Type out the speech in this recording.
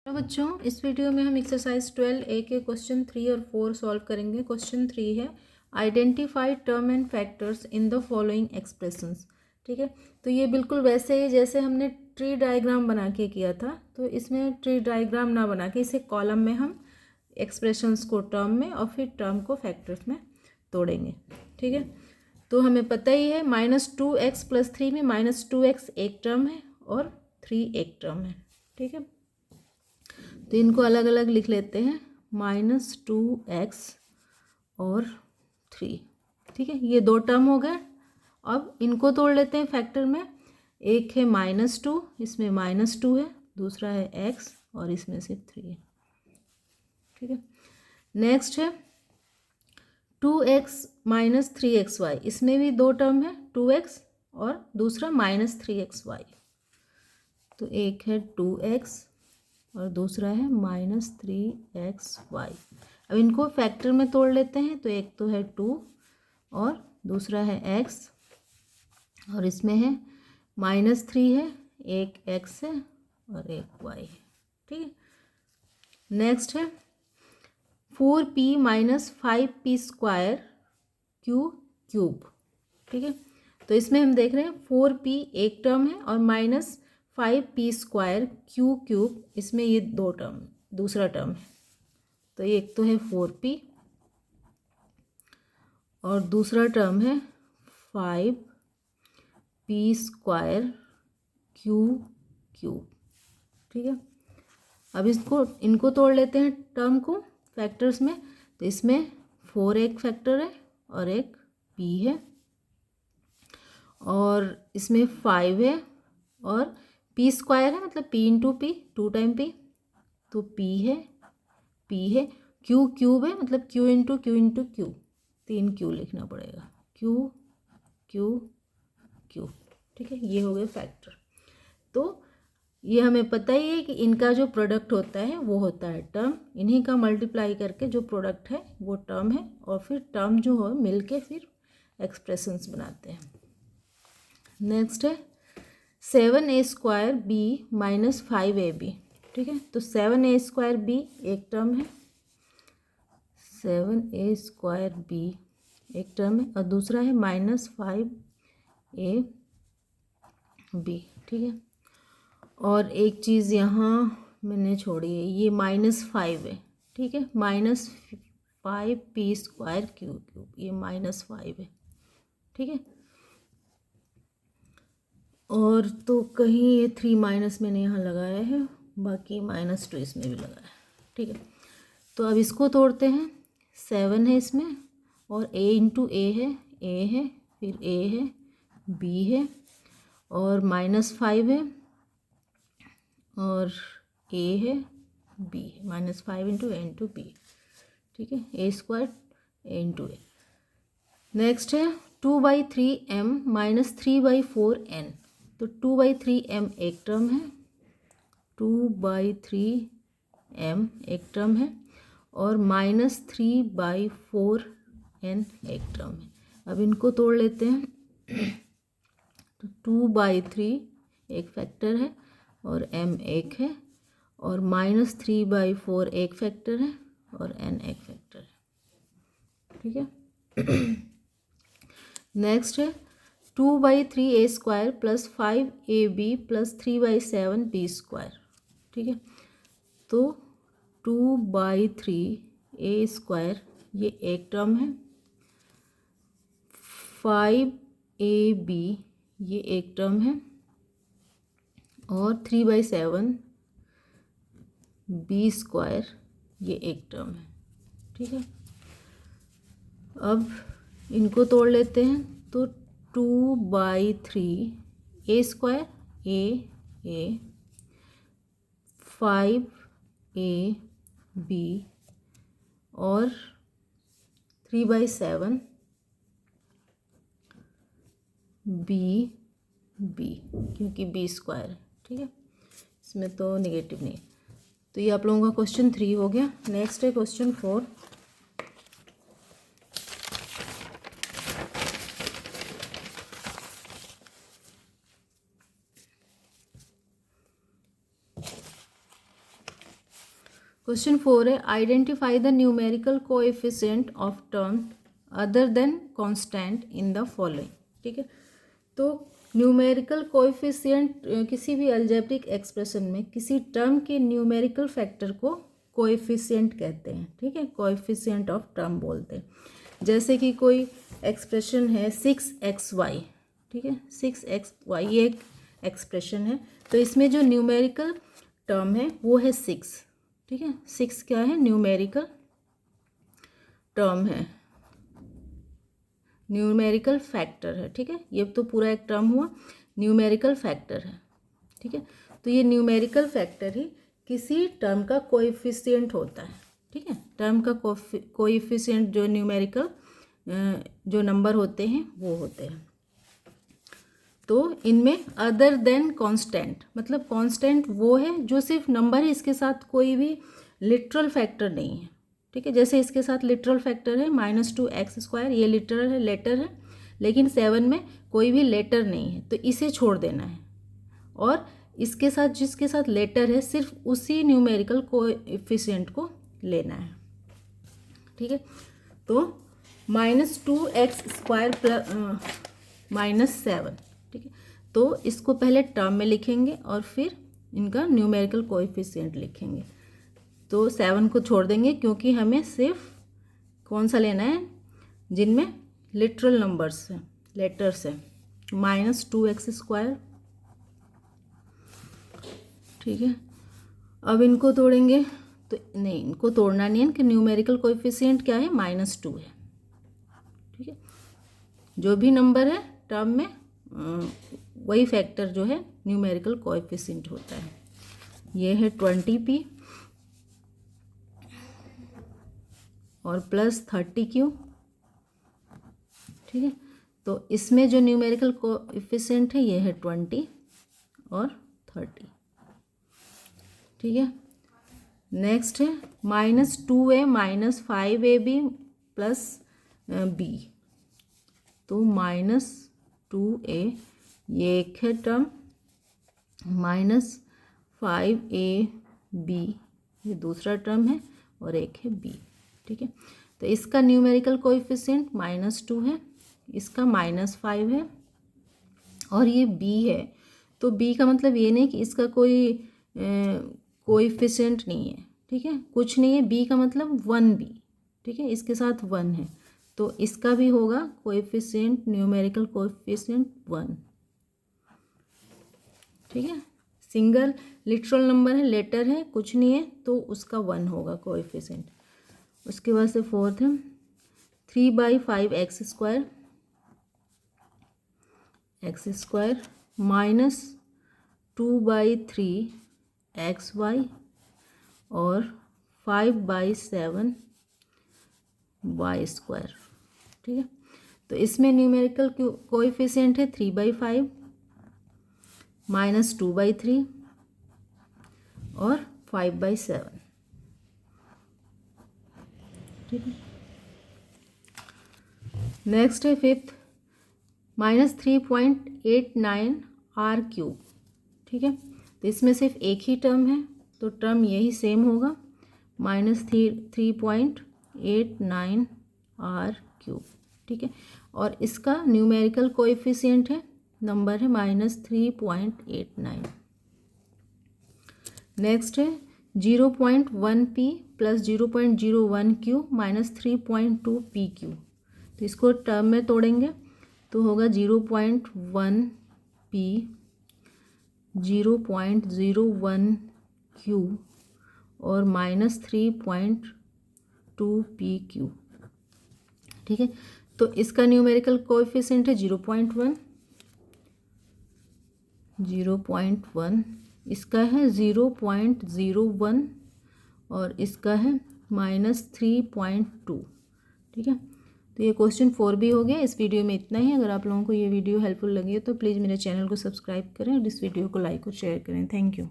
तो बच्चों, इस वीडियो में हम एक्सरसाइज 12A के क्वेश्चन 3 और 4 सॉल्व करेंगे। क्वेश्चन 3 है identify term and factors in the following expressions. ठीक है, तो ये बिल्कुल वैसे ही जैसे हमने ट्री डायग्राम बना के किया था। तो इसमें ट्री डायग्राम ना बना के इसे कॉलम में हम एक्सप्रेशंस को टर्म में और फिर टर्म को फैक्टर्स में तोड़ेंगे। ठीक है, तो हमें पता ही है -2x + 3 में -2x एक टर्म है और 3 एक टर्म है। ठीक है, तो इनको अलग अलग लिख लेते हैं, -2x और 3। ठीक है, ये दो टर्म हो गए। अब इनको तोड़ लेते हैं फैक्टर में। एक है -2, इसमें -2 है, दूसरा है x और इसमें सिर्फ 3 है। ठीक है, नेक्स्ट है 2x - 3xy, इसमें भी दो टर्म है, 2x और दूसरा -3xy। तो एक है 2x और दूसरा है -3xy। अब इनको फैक्टर में तोड़ लेते हैं। तो एक तो है 2 और दूसरा है x और इसमें है -3 है, एक x है और एक y है। ठीक है, नेक्स्ट है 4p - 5p² क्यूब। ठीक है, तो इसमें हम देख रहे हैं 4p एक टर्म है और -5p² क्यूब, इसमें ये दो टर्म, दूसरा टर्म है। तो एक तो है 4p और दूसरा टर्म है 5p² क्यूब। ठीक है, अब इनको तोड़ लेते हैं टर्म को फैक्टर्स में। तो इसमें 4 एक फैक्टर है और एक p है और इसमें 5 है और p² है, मतलब p × p, 2 टाइम p। तो p है, क्यूब है, मतलब q × q, 3 q लिखना पड़ेगा, q q। ठीक है, ये हो गए फैक्टर। तो ये हमें पता ही है कि इनका जो प्रोडक्ट होता है वो होता है टर्म। इन्हीं का मल्टीप्लाई करके जो प्रोडक्ट है वो टर्म है और फिर टर्म जो हो मिलके फिर एक्सप्रेशंस बनाते हैं। नेक्स्ट है 7a² b - 5ab। ठीक है, तो 7a² b एक टर्म है, 7a² b एक टर्म है और दूसरा है -5ab। ठीक है, और एक चीज़ यहाँ मैंने छोड़ी है, ये -5 है। ठीक है, -5p² क्यूब, ये -5 है। ठीक है, और तो कहीं ये 3 माइनस मैंने यहाँ लगाया है, बाकी -2 इसमें भी लगाया है। ठीक है, तो अब इसको तोड़ते हैं। 7 है इसमें और a × a है, फिर a है, b है और -5 है और a है, b है, -5 × a × b। ठीक है, a² a × a। नेक्स्ट है 2/3m - 3/4n। तो 2/3m एक टर्म है, 2/3m एक टर्म है और -3/4n एक टर्म है। अब इनको तोड़ लेते हैं। तो 2/3 एक फैक्टर है और m एक है और -3/4 एक फैक्टर है और n एक फैक्टर है। ठीक है, नेक्स्ट है 2/3a² + 5ab + 3/7b²। ठीक है, तो 2/3a² ये एक टर्म है, 5ab ये एक टर्म है और 3/7b² ये एक टर्म है। ठीक है, अब इनको तोड़ लेते हैं। तो 2/3a² a 5ab और 3/7b क्योंकि b² है। ठीक है, इसमें तो नेगेटिव नहीं। तो ये आप लोगों का क्वेश्चन 3 हो गया। नेक्स्ट है क्वेश्चन 4। क्वेश्चन 4 है identify the numerical coefficient of term other than constant in the following. ठीक है, तो न्यूमेरिकल कोएफिशिएंट किसी भी अलजेब्रिक एक्सप्रेशन में किसी टर्म के न्यूमेरिकल फैक्टर को कोएफिशिएंट कहते हैं। ठीक है, कोएफिशिएंट ऑफ टर्म बोलते हैं। जैसे कि कोई एक्सप्रेशन है 6xy, ठीक है, 6xy ये एक एक्सप्रेशन है, तो इसमें जो न्यूमेरिकल टर्म है वो है 6। ठीक है, 6 क्या है, न्यूमेरिकल टर्म है, न्यूमेरिकल फैक्टर है। ठीक है, ये तो पूरा एक टर्म हुआ, न्यूमेरिकल फैक्टर है। ठीक है, तो ये न्यूमेरिकल फैक्टर ही किसी टर्म का कोएफिशिएंट होता है। ठीक है, टर्म का कोएफिशिएंट जो न्यूमेरिकल जो नंबर होते हैं वो होते हैं। तो इनमें अदर देन कांस्टेंट, मतलब कांस्टेंट वो है जो सिर्फ नंबर है, इसके साथ कोई भी लिटरल फैक्टर नहीं है। ठीक है, जैसे इसके साथ लिटरल फैक्टर है -2x², ये लिटरल है, लेटर है, लेकिन 7 में कोई भी लेटर नहीं है, तो इसे छोड़ देना है। और इसके साथ जिसके साथ लेटर है सिर्फ उसी न्यूमेरिकल कोएफिशिएंट को लेना है। ठीक है, तो -2x² -7। ठीक है, तो इसको पहले टर्म में लिखेंगे और फिर इनका न्यूमेरिकल कोएफिशिएंट लिखेंगे। तो 7 को छोड़ देंगे क्योंकि हमें सिर्फ कौन सा लेना है, जिनमें लिटरल नंबर्स हैं, लेटर्स हैं, -2x²। ठीक है, अब इनको तोड़ेंगे तो नहीं, इनको तोड़ना नहीं है कि न्यूमेरिकल कोएफिशिएंट क्या है, -2 है। ठीक है, जो भी नंबर है टर्म में वही फैक्टर जो है न्यूमेरिकल कोएफिशिएंट होता है। ये है 20p और +30q। ठीक है, तो इसमें जो न्यूमेरिकल कोएफिशिएंट है ये है 20 और 30। ठीक है, नेक्स्ट है -2a -5ab +b। तो -2a ये एक है टर्म, -5ab ये दूसरा टर्म है और एक है b। ठीक है, तो इसका न्यूमेरिकल कोएफिशिएंट -2 है, इसका -5 है और ये b है। तो b का मतलब ये नहीं कि इसका कोई कोएफिशिएंट नहीं है। ठीक है, कुछ नहीं है, b का मतलब 1b। ठीक है, इसके साथ 1 है, तो इसका भी होगा कोएफिशिएंट, न्यूमेरिकल कोएफिशिएंट 1। ठीक है, सिंगल लिटरल नंबर है, लेटर है, कुछ नहीं है, तो उसका 1 होगा कोएफिशिएंट। उसके बाद से 4th है 3/5x² -2/3xy और 5/7y²। ठीक है, तो इसमें न्यूमेरिकल कोएफिशिएंट है 3/5 -2/3 और 5/7। ठीक है, नेक्स्ट है 5th -3.89 r³। ठीक है, तो इसमें सिर्फ एक ही टर्म है, तो टर्म यही सेम होगा, -3.89 r³। ठीक है, और इसका न्यूमेरिकल कोएफिशिएंट है, नंबर है -3.89। नेक्स्ट है 0.1p + 0.01q -3.2pq। तो इसको टर्म में तोड़ेंगे तो होगा 0.1p 0.01q और -3.2pq। ठीक है, तो इसका न्यूमेरिकल कोएफिशिएंट है 0.1, इसका है 0.01 और इसका है -3.2। ठीक है, तो ये क्वेश्चन 4 भी हो गया। इस वीडियो में इतना ही। अगर आप लोगों को ये वीडियो हेल्पफुल लगी हो तो प्लीज़ मेरे चैनल को सब्सक्राइब करें और इस वीडियो को लाइक और शेयर करें। Thank you.